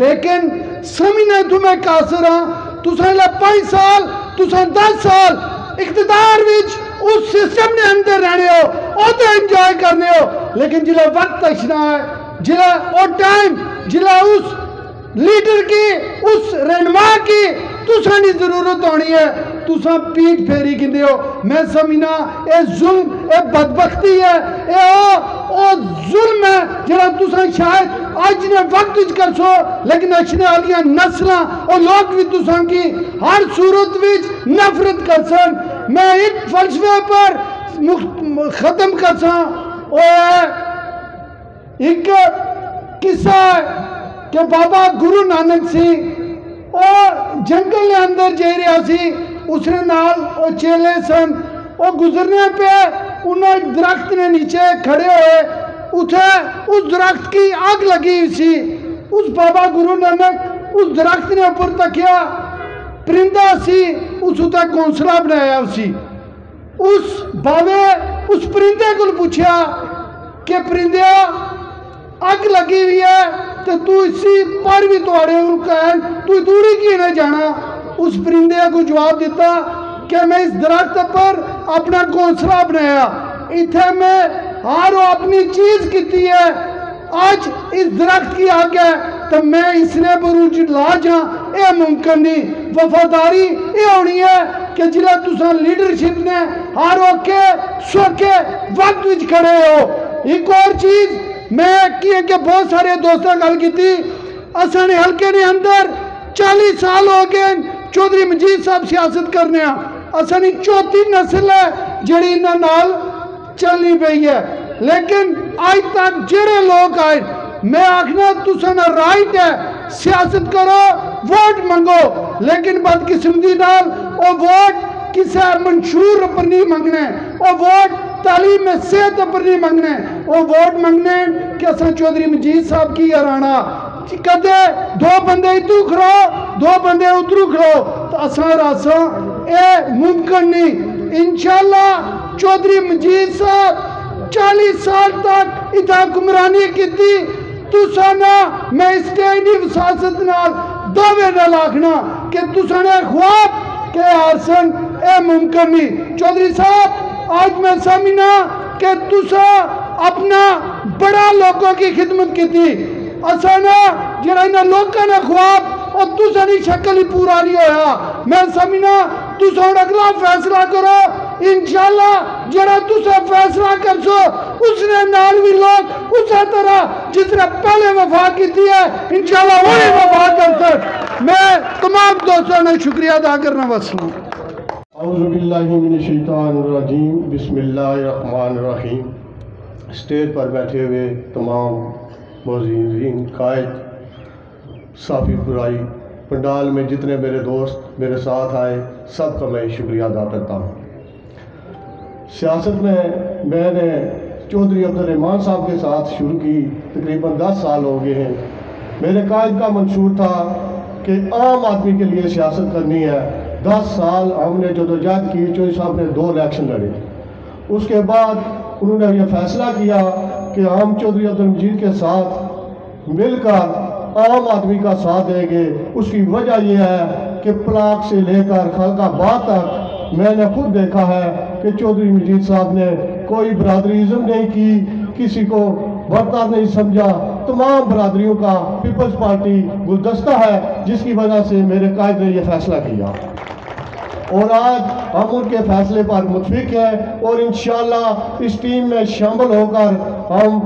لیکن سمجھنے تمہیں قاصر ہاں۔ تسا لے 5 سال تسا 10 سال اقتدار وچ اس سسٹم نے اندر رہنے ہو، وہ تو انجوائے کرنے ہو، لیکن جلے وقت اشنا ہے، جلے وہ ٹائم، جلے اس لیڈر کی، اس رہنما کی تسا نہیں ضرورت ہونی ہے، تسا پیٹ پھیری کندے ہو۔ میں سمجھنا اے ظلم، اے بدبختی ہے، اے او ظلم ہے جڑا تسا شاید آج نے وقت وچ کر سو، لیکن اشنے والیاں نسلاں اور لوگ بھی تسا کی ہر صورت وچ نفرت کر سن۔ میں ایک فلسفے پر ختم کر سا، ایک قصہ ہے کہ بابا گرو نانک سی اور جنگل نے اندر جے رہا سی، اس نے نال وہ چیلے سن، وہ گزرنے پہ انہوں ایک درخت نے نیچے کھڑے ہوئے، اس درخت کی آگ لگی ہوئی سی۔ اس بابا گرو نانک اس درخت نے اوپر تکیا، پرندہ سی، اس اتنے گھونسلہ بنایا سی۔ اس باوے اس پرندے کو پوچھا کہ پرندیا اگ لگی ہوئی ہے تو اسی پر بھی توڑے ان کا ہے، تو دوری کی نہ جانا۔ اس پرندے کو جواب دیتا کہ میں اس درخت پر اپنا گھونسلہ بنایا، اتھے میں ہارو اپنی چیز کیتی ہے، آج اس درخت کی آگ ہے تو میں اس نے بروج لا جاں، اے ممکن نہیں۔ وفاداری یہ ہونی ہے کہ جلے تسا لیڈرشپ نے ہارو کے سوکے وقت وچ کھڑے ہو۔ ایک اور چیز میں کیے کہ بہت سارے دوستوں گل کی تھی، اساں نے حلقے نے اندر 40 سال ہو گئے چودھری مجید صاحب سیاست کرنے ہیں، اساں نے 4تھی نسل ہے جڑی انہاں نال چلنی پئی ہے، لیکن آج تک جڑے لوگ آئے میں آکھنا تساں نہ رائٹ ہے سیاست کرو، ووٹ منگو، لیکن بدقسمتی نال وہ ووٹ کسے منشور پر نہیں منگنے، وہ ووٹ تعلیم میں صحت پر نہیں منگنے، وہ ووٹ منگنے کہ اساں چودھری مجید صاحب کی ہرانا، کدے 2 بندے ادھر کھڑو 2 بندے ادھر کھڑو تو اساں راساں اے ممکن نہیں۔ انشاءاللہ چودھری مجید صاحب 40 سال تک ادھا حکمرانی کی تھی، تسا نہ میں اسٹینڈی وساست نال دعوے نہ لاکھنا کہ تسا نے خواب کہ آرسن اے ممکن نہیں۔ چودھری صاحب آج میں سمجھنا کہ تسا اپنا بڑا لوگوں کی خدمت کی تھی، اسانا جڑا انہاں لوگوں نے خواب اور تسا نہیں شکل ہی پورا نہیں ہویا۔ میں سمجھنا تسا اگلا فیصلہ کرو، انشاءاللہ جڑا تسا فیصلہ کر سو اس نے نال بھی لوگ اسی طرح جس نے پہلے وفا کی تھی ہے انشاءاللہ وہی وفا کر سکتے۔ میں تمام دوستوں نے شکریہ ادا کرنا واسطوں۔ اعوذ باللہ من الشیطان الرجیم، بسم اللہ الرحمن الرحیم۔ स्टेज पर बैठे हुए तमाम मौजूदीन, कायद, साफ़ी बुराई, पंडाल में जितने मेरे दोस्त मेरे साथ आए, सबका मैं शुक्रिया अदा करता हूँ। सियासत में मैंने चौधरी अब्दुर्रहमान साहब के साथ शुरू की, तकरीबन 10 साल हो गए हैं। मेरे कायद का मंशूर था कि आम आदमी के लिए सियासत करनी है। 10 साल हमने जदोजहद की, चौधरी साहब ने 2 इलेक्शन लड़े। उसके बाद उन्होंने ये फैसला किया कि हम चौधरी अब्दुल मजीद के साथ मिलकर आम आदमी का साथ देंगे। उसकी वजह यह है कि प्लाक से लेकर खलकाबाद तक मैंने खुद देखा है कि चौधरी मजीद साहब ने कोई बरादरीज़म नहीं की, किसी को बर्ताव नहीं समझा। तमाम बरादरियों का पीपल्स पार्टी गुलदस्ता है, जिसकी वजह से मेरे कायद ने यह फैसला किया और आज हम उनके फैसले पर मुतफिक हैं और इंशाअल्लाह इस टीम में शामिल होकर हम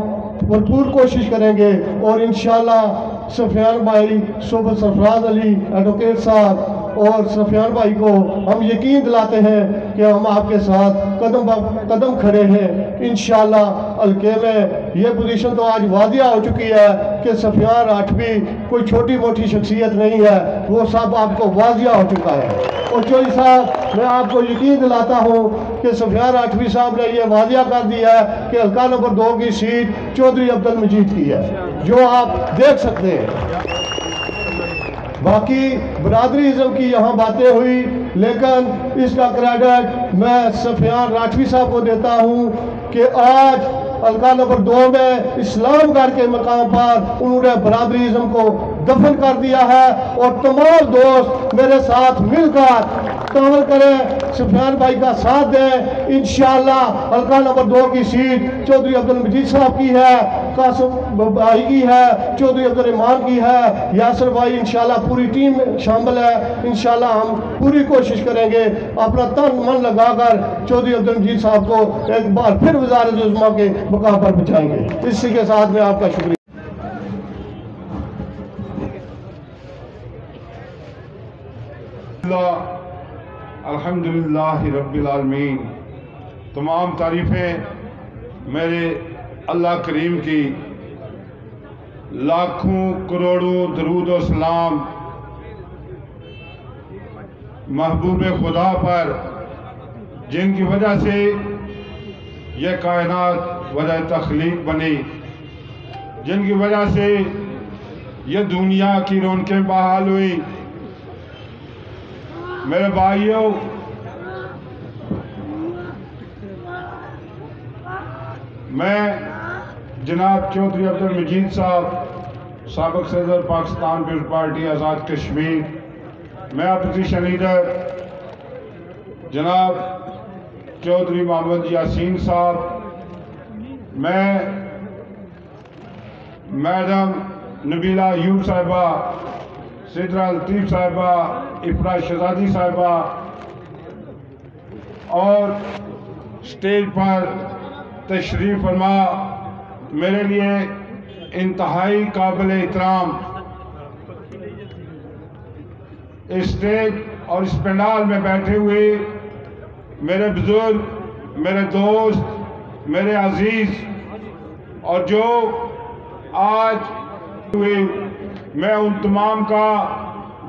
भरपूर कोशिश करेंगे और इंशाअल्लाह सफियान भाई, सोबत सरफराज अली, एडवोकेट साहब और सफियान भाई को हम यकीन दिलाते हैं कि हम आपके साथ कदम ब कदम खड़े हैं। इंशाअल्लाह हल्के में ये पोजीशन तो आज वादिया हो चुकी है कि सफियान राठवी कोई छोटी मोटी शख्सियत नहीं है, वो सब आपको वादिया हो चुका है। और चौधरी साहब, मैं आपको यकीन दिलाता हूँ कि सफियान राठवी साहब ने यह वादिया कर दिया है कि हल्का नंबर 2 की सीट चौधरी अब्दुल मजीद की है, जो आप देख सकते हैं। बाकी बरादरीज़म की यहाँ बातें हुई, लेकिन इसका क्रेडिट मैं सफियान राठवी साहब को देता हूँ कि आज हल्का नंबर 2 में इस्लामगढ़ के मकाम पर उन्होंने बरादरीज़म को दफन कर दिया है और तमाम दोस्त मेरे साथ मिलकर कमल करें, सफियान भाई का साथ दें। इंशाअल्लाह हल्का नंबर 2 की सीट चौधरी अब्दुल मजीद साहब की है, कासिम भाई की है, चौधरी अब्दुर्रहमान की है, यासर भाई, इंशाअल्लाह पूरी टीम शामिल है। इंशाअल्लाह हम पूरी कोशिश करेंगे अपना तन मन लगाकर चौधरी अब्दुल मजीद साहब को एक बार फिर वज़ारत उज़्मा के मुकाम पर पहुँचाएंगे। इसी के साथ में आपका शुक्रिया। अल्हम्दुलिल्लाह रब्बिल आलमीन। तमाम तारीफ़ें मेरे अल्लाह करीम की, लाखों करोड़ों दरूद और सलाम महबूब खुदा पर, जिनकी वजह से यह कायनात वजह तख्लीक बनी, जिनकी वजह से यह दुनिया की रौनकें बहाल हुई। मेरे भाइयों, मैं जनाब चौधरी अब्दुल मजीद साहब, साबिक सदर पाकिस्तान पीपल्स पार्टी आज़ाद कश्मीर, मैं अपोजिशन लीडर जनाब चौधरी मोहम्मद यासीन साहब, मैं मैडम नबीला यूब साहिबा, सिद्रा लतीफ़ साहिबा, इफ्रा शहजादी साहिबा और स्टेज पर तशरीफ़ फरमा मेरे लिए इंतहाई काबिल एहतराम इस स्टेज और इस पंडाल में बैठे हुए मेरे बुजुर्ग, मेरे दोस्त, मेरे अजीज़ और जो आज हुए, मैं उन तमाम का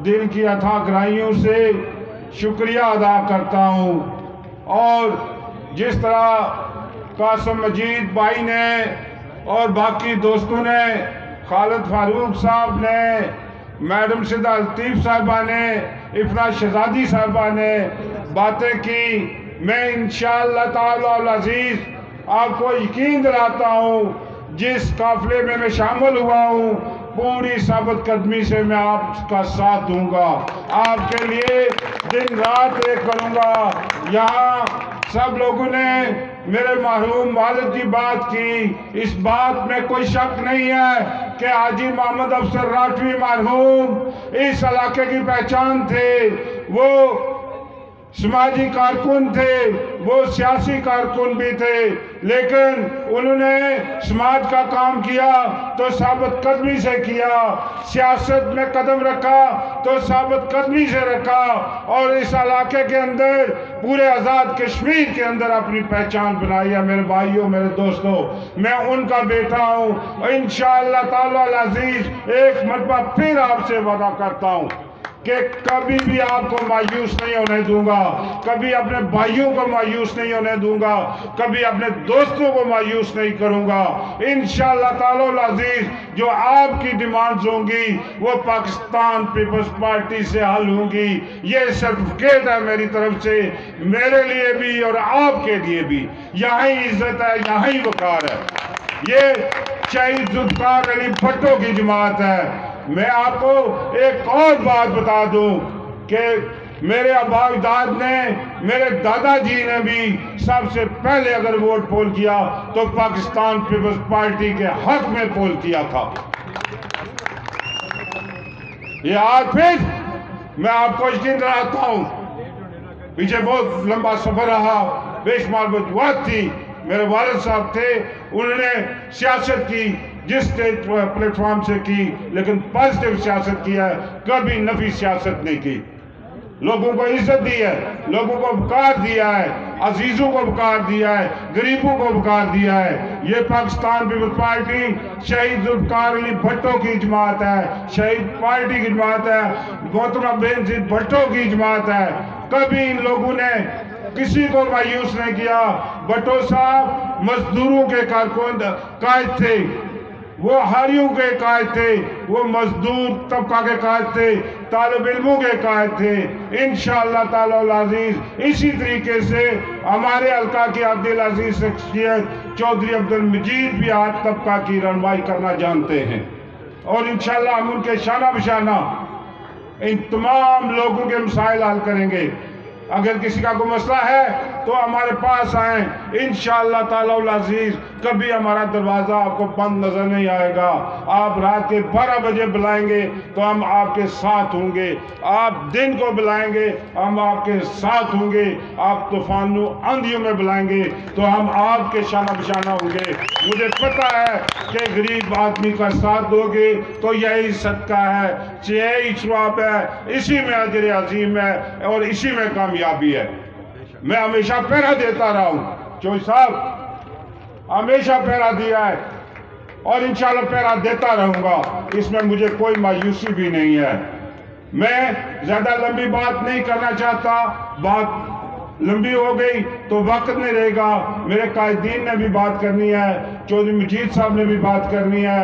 दिल की अथाह गहराइयों से शुक्रिया अदा करता हूँ। और जिस तरह कासिम मजीद भाई ने और बाकी दोस्तों ने, खालिद फारूक साहब ने, मैडम सिद्रा लतीफ़ साहिबा ने, इफ्रा शहजादी साहिबा ने बातें की, मैं इंशाअल्लाह ताला अज़ीज़ आपको यकीन दिलाता हूँ जिस काफ़िले में मैं शामिल हुआ हूँ पूरी साबित कदमी से मैं आपका साथ दूंगा, आपके लिए दिन रात एक करूंगा। यहाँ सब लोगों ने मेरे मरहूम वालिद की बात की, इस बात में कोई शक नहीं है कि हाजी मोहम्मद अफसर राठवी मरहूम इस इलाके की पहचान थे। वो समाजी कारकुन थे, वो सियासी कारकुन भी थे, लेकिन उन्होंने समाज का काम किया तो साबित कदमी से किया, सियासत में कदम रखा तो साबित कदमी से रखा, और इस इलाके के अंदर पूरे आज़ाद कश्मीर के अंदर अपनी पहचान बनाई है। मेरे भाइयों, मेरे दोस्तों, मैं उनका बेटा हूँ। इंशाअल्लाह ताला अज़ीज़ एक मरतबा फिर आपसे वादा करता हूँ कि कभी भी आपको मायूस नहीं होने दूंगा, कभी अपने भाइयों को मायूस नहीं होने दूंगा, कभी अपने दोस्तों को मायूस नहीं करूंगा। इंशाअल्लाह ताला अज़ीज़ जो आपकी डिमांड्स होंगी वो पाकिस्तान पीपल्स पार्टी से हल होंगी। ये सर्टिफिकेट है मेरी तरफ से, मेरे लिए भी और आपके लिए भी। यहाँ ही इज्जत है, यहाँ ही वकार है। ये शहीद जुल्फ़िकार अली भुट्टो की जमात है। मैं आपको एक और बात बता दूं कि मेरे आबा-ओ-अजदाद ने, मेरे दादाजी ने भी सबसे पहले अगर वोट पोल किया तो पाकिस्तान पीपल्स पार्टी के हक में पोल किया था। ये आज फिर मैं आपको यकीन दिलाता हूं, पीछे बहुत लंबा सफर रहा, बेशुमार वजूहात थी। मेरे वालिद साहब थे, उन्होंने सियासत की जिस स्टेज प्लेटफॉर्म से की, लेकिन पॉजिटिव सियासत किया है, कभी नफी सियासत नहीं की। लोगों को इज्जत दी है, लोगों को वकार दिया है, अजीजों को वकार दिया है, गरीबों को वकार दिया है। ये पाकिस्तान पीपल्स पार्टी शहीद जुल्फ़िकार अली भुट्टो की जमात है, शहीद पार्टी की जमात है, मोहतरमा बेनज़ीर भुट्टो की जमात है। कभी इन लोगों ने किसी को मायूस नहीं किया। भुट्टो साहब मजदूरों के कारकुन कायद थे, वो हारियों के कायद थे, वो मजदूर तबका के कायद थे, तालिब इल्मों के कायद थे। इंशाअल्लाह ताला अज़ीज़ इसी तरीके से हमारे हल्का की अब्दुल अजीज शख्सियत चौधरी अब्दुल मजीद भी आज तबका की रहनुमाई करना जानते हैं, और इंशाअल्लाह हम उनके शाना बशाना इन तमाम लोगों के मसाइल हल करेंगे। अगर किसी का कोई मसला है तो हमारे पास आए, इंशाअल्लाह ताला अज़ीज़ कभी हमारा दरवाज़ा आपको बंद नज़र नहीं आएगा। आप रात के 12 बजे बुलाएंगे तो हम आपके साथ होंगे, आप दिन को बुलाएंगे हम आपके साथ होंगे, आप तूफानों आंधियों में बुलाएंगे तो हम आपके शाना बशाना होंगे। मुझे पता है कि गरीब आदमी का साथ दोगे तो यही सदका है, यही सवाब है, इसी में अजर अजीम है और इसी में कामयाबी है। मैं हमेशा पहरा देता रहा हूँ, चौधरी साहब हमेशा पहरा दिया है और इंशाअल्लाह पहरा देता रहूँगा, इसमें मुझे कोई मायूसी भी नहीं है। मैं ज़्यादा लंबी बात नहीं करना चाहता, बात लंबी हो गई तो वक्त नहीं रहेगा। मेरे कायदीन ने भी बात करनी है, चौधरी मजीद साहब ने भी बात करनी है,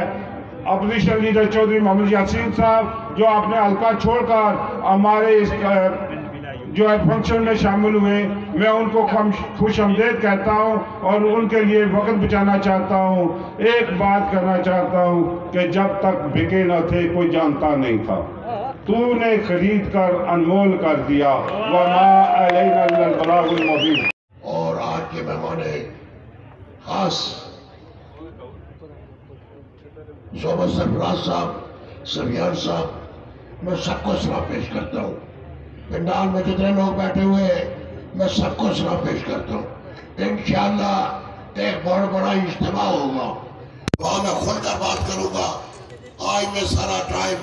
अपोजिशन लीडर चौधरी मोहम्मद यासीन साहब जो आपने हल्का छोड़कर हमारे इस जो है फंक्शन में शामिल हुए, मैं उनको खुश आमदीद कहता हूँ और उनके लिए वक्त बचाना चाहता हूँ। एक बात करना चाहता हूँ कि जब तक बिके न थे कोई जानता नहीं था, तूने खरीद कर अनमोल कर दिया, वमा अलैना इल्लल बलागुल मुबीन। और आज के मेहमान खास सोबत सरफराज साहब, सफियान साहब, मैं सबको सलाम पेश करता हूँ। पंडाल में जितने लोग बैठे हुए हैं मैं सबको सलाम पेश करता हूँ। इंशाअल्लाह एक बहुत बड़ा इज्तिमा होगा, वहाँ मैं खुलकर बात करूँगा। आज मैं सारा टाइम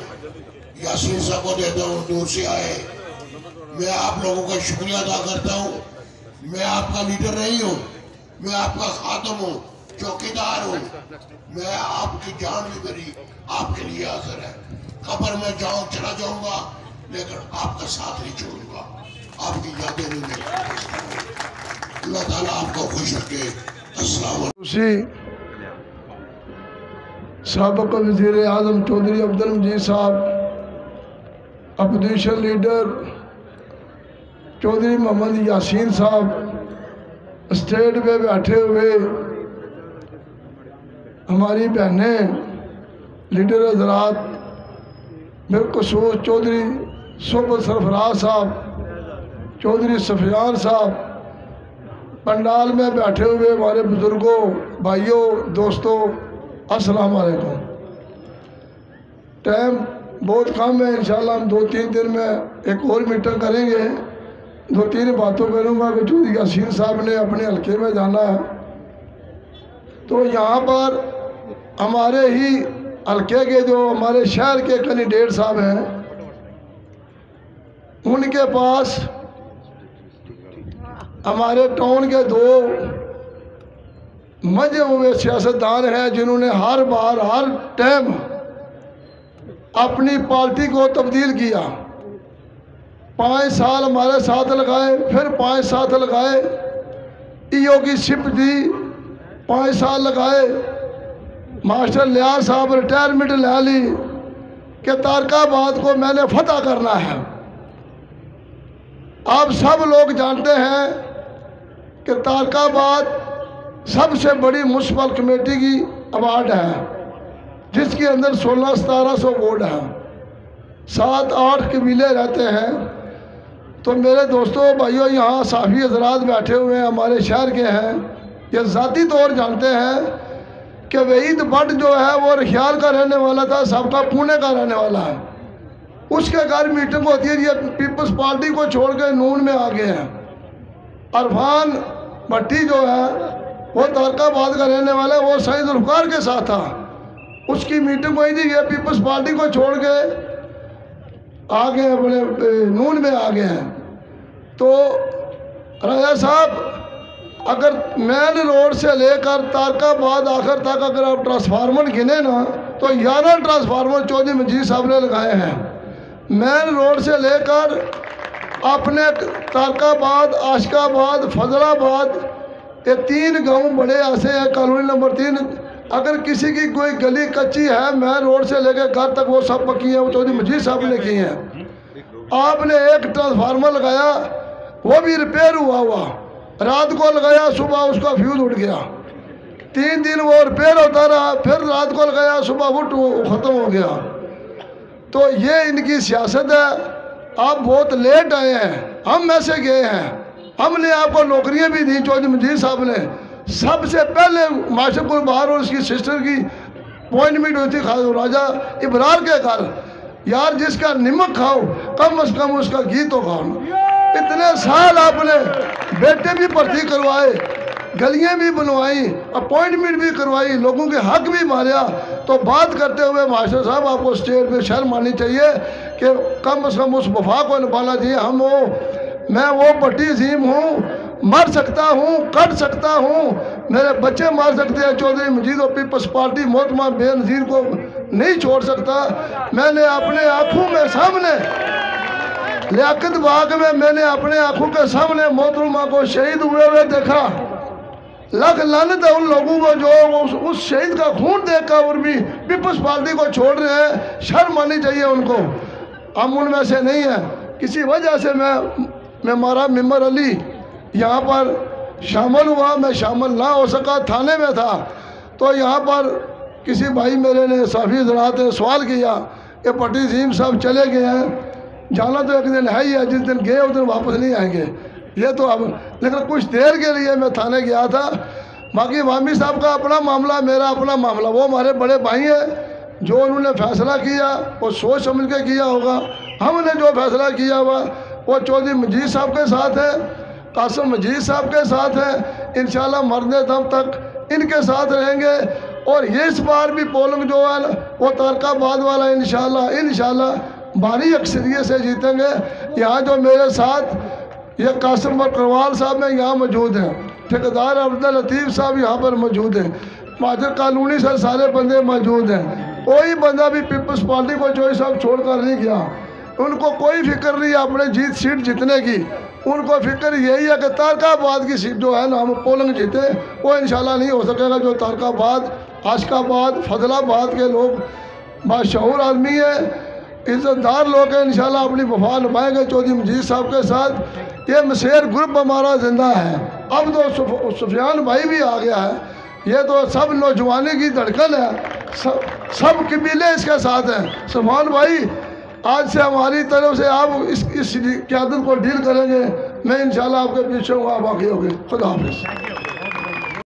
यासीन साहब को देता हूँ, दूर से आए। मैं आप लोगों का शुक्रिया अदा करता हूँ। मैं आपका लीडर नहीं हूँ, मैं आपका खातम हूँ, चौकीदार हूँ। मैं आपकी जान भी मेरी आपके लिए हाजिर है। कब्र में जाऊँ चला जाऊँगा लेकिन आपका साथ नहीं छोड़ूंगा, आपकी यादें नहीं मिलेंगी। अल्लाह ताला आपको खुश रखे। अस्सलाम वालेकुम। साबिक़ वज़ीर आज़म चौधरी अब्दुल मजीद साहब, अपोजिशन लीडर चौधरी मोहम्मद यासीन साहब, स्टेज पे बैठे हुए हमारी बहनें, लीडर हज़रात, बिलखुसूस चौधरी सोबत सरफराज साहब, चौधरी सफियान साहब, पंडाल में बैठे हुए हमारे बुजुर्गों, भाइयों, दोस्तों, अस्सलाम वालेकुम। टाइम बहुत कम है, इंशाल्लाह हम 2-3 दिन में एक और मीटिंग करेंगे 2-3 बातों करूँगा कि चौधरी यासीन साहब ने अपने हल्के में जाना है। तो यहाँ पर हमारे ही हल्के के जो हमारे शहर के कैंडिडेट साहब हैं, उनके पास हमारे टाउन के 2 मजे हुए सियासतदान हैं जिन्होंने हर बार हर टाइम अपनी पार्टी को तब्दील किया। 5 साल हमारे साथ लगाए, फिर 5 साथ लगाए, ईओ की शिप दी, 5 साल लगाए। मास्टर लियार साहब रिटायरमेंट ले ली कि तारकाबाद को मैंने फतह करना है। आप सब लोग जानते हैं कि तारकाबाद सबसे बड़ी म्युनिसिपल कमेटी की अवार्ड है, जिसके अंदर 1600-1700 वार्ड हैं, 7-8 कबीले रहते हैं। तो मेरे दोस्तों भाइयों, यहाँ साफ़ी हजरात बैठे हुए हैं, हमारे शहर के हैं, ये ज़ाती तौर जानते हैं कि वहीद भट्ट जो है वो रखियाल का रहने वाला था, सबका पुणे का रहने वाला है। उसके घर मीटिंग होती है, ये पीपल्स पार्टी को छोड़ के नून में आ गए हैं। अरफान भट्टी जो है वो तारकाबाद का रहने वाला है, वो सईद जुल्फ़िकार के साथ था। उसकी मीटिंग हुई थी, ये पीपल्स पार्टी को छोड़ के आ गए, अपने नून में आ गए हैं। तो राजा साहब, अगर मेन रोड से लेकर तारकाबाद आखिर तक अगर आप ट्रांसफार्मर गिने ना, तो 11 ट्रांसफार्मर चौधरी मजीद साहब ने लगाए हैं। मेन रोड से लेकर अपने तारकाबाद, आशिकाबाद, फजलाबाद, ये 3 गांव बड़े ऐसे हैं, कॉलोनी नंबर 3, अगर किसी की कोई गली कच्ची है मेन रोड से लेकर घर तक, वो सब पक्की है, वो चौधरी मजीद साहब ने की हैं। आपने एक ट्रांसफार्मर लगाया, वो भी रिपेयर हुआ, रात को लगाया, सुबह उसका फ्यूज उड़ गया, 3 दिन वो रिपेयर होता रहा, फिर रात को लगाया, सुबह वो ख़त्म हो गया। तो ये इनकी सियासत है। आप बहुत लेट आए हैं, हम में से गए हैं, हमने आपको नौकरियां भी दी। चौधरी मजीद साहब ने सबसे पहले मास्टर गुलबहार और उसकी सिस्टर की अपॉइंटमेंट हुई थी राजा इब्रार के घर। यार, जिसका नमक खाओ कम से कम उसका घी तो खाओ। इतने साल आपने बेटे भी भर्ती करवाए, गलियां भी बनवाई, अपॉइंटमेंट भी करवाई, लोगों के हक भी मारा। तो बात करते हुए मास्टर साहब, आपको स्टेज पे शर्म आनी चाहिए कि कम से कम उस वफा को निभाना चाहिए। मैं वो पट्टी अजीम हूँ, मर सकता हूँ, कट सकता हूँ, मेरे बच्चे मार सकते हैं, चौधरी मजीद और पीपल्स पार्टी मोहतरमा बेनज़ीर को नहीं छोड़ सकता। मैंने अपने आँखों में सामने लियाकत बाग में मैंने अपने आँखों के सामने मोहतरमा को शहीद हुए देखा। लख लानत है उन लोगों को जो उस शहीद का खून देखकर और भी पीपल्स पार्टी को छोड़ रहे हैं। शर्म आनी चाहिए उनको। हम उनमें से नहीं है। किसी वजह से मैं हमारा मेंबर अली यहाँ पर शामिल हुआ, मैं शामिल ना हो सका, थाने में था। तो यहाँ पर किसी भाई मेरे ने साफ़ी हज़रात ने सवाल किया कि पट्टी अजीम साहब चले गए हैं, जाना तो एक दिन है ही है, जिस दिन गए उस दिन वापस नहीं आएंगे। ये तो अब, लेकिन कुछ देर के लिए मैं थाने गया था। बाकी वामी साहब का अपना मामला, मेरा अपना मामला। वो हमारे बड़े भाई हैं, जो उन्होंने फैसला किया वो सोच समझ के किया होगा। हमने जो फैसला किया हुआ वो चौधरी मजीद साहब के साथ है, कासिम मजीद साहब के साथ है। इंशाल्लाह मरने दम तक इनके साथ रहेंगे। और ये इस बार भी पोलिंग जो है वो तारकाबाद वाला इंशाल्लाह भारी अक्सरियत से जीतेंगे। यहाँ जो मेरे साथ ये कासिम करवाल साहब में यहाँ मौजूद हैं, ठेकेदार अब्दुल लतीफ़ साहब यहाँ पर मौजूद हैं, माजर कॉलोनी से सारे बंदे मौजूद हैं। कोई बंदा भी पीपल्स पार्टी को जो साहब छोड़ कर नहीं गया। उनको कोई फिक्र नहीं है अपने सीट जीतने की। उनको फिक्र यही है कि तारकाबाद की सीट जो है ना हम पोलिंग जीते। वो इंशाल्लाह नहीं हो सकेगा। जो तारकाबाद, आशिकाबाद, फजलाबाद के लोग बाशऊर आदमी है, इज्जतदार लोग हैं, इंशाल्लाह अपनी वफा निभाएंगे चौधरी मजीद साहब के साथ। ये मशेर ग्रुप हमारा जिंदा है। अब तो सुफियान भाई भी आ गया है। ये तो सब नौजवानी की धड़कन है, सब कबीले इसके साथ हैं। सुफियान भाई, आज से हमारी तरफ से आप इस क़यादत को डील करेंगे। मैं इंशाल्लाह आपके पीछे हूँ, आप आगे होंगे। खुदा हाफिज़।